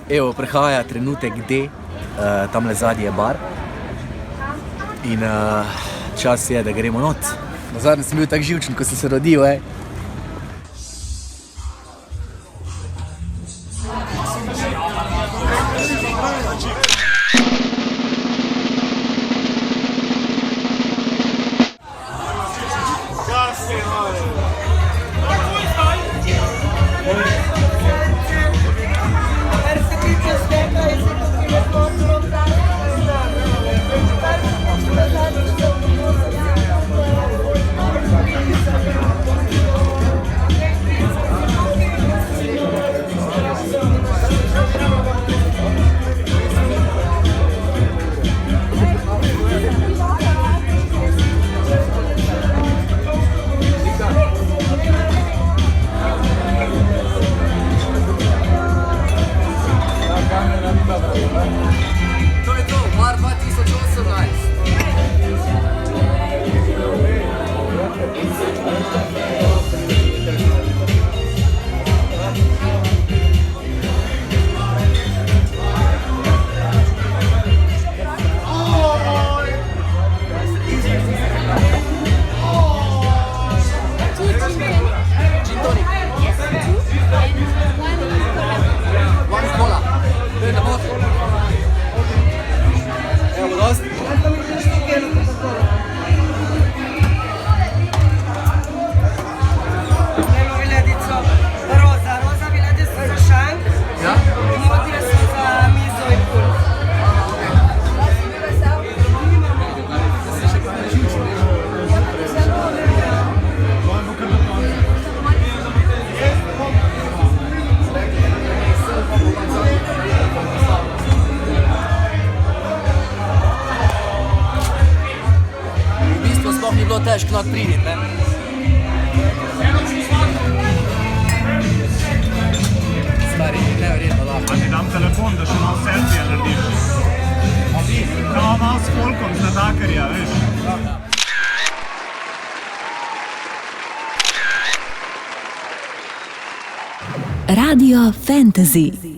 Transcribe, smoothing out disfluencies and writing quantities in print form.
Evo, prihaja trenutek D, tamle zadnji je bar. In čas je, da gremo not. Nazadnje sem bil tak živčen, ko sem se rodil, To je to, bar 2018. Gin tonic. One cola. Then the bottle. Evo, dosti. Roza vilede so za šank, modre so za mizo in pult. V bistvu sploh ni bilo težko not priditi, ne? Stari, nevredno lahko. A ti dam telefon, da še malo selfije narediš? Kao malo s folkom z natakarja, veš? Radio Fantasy.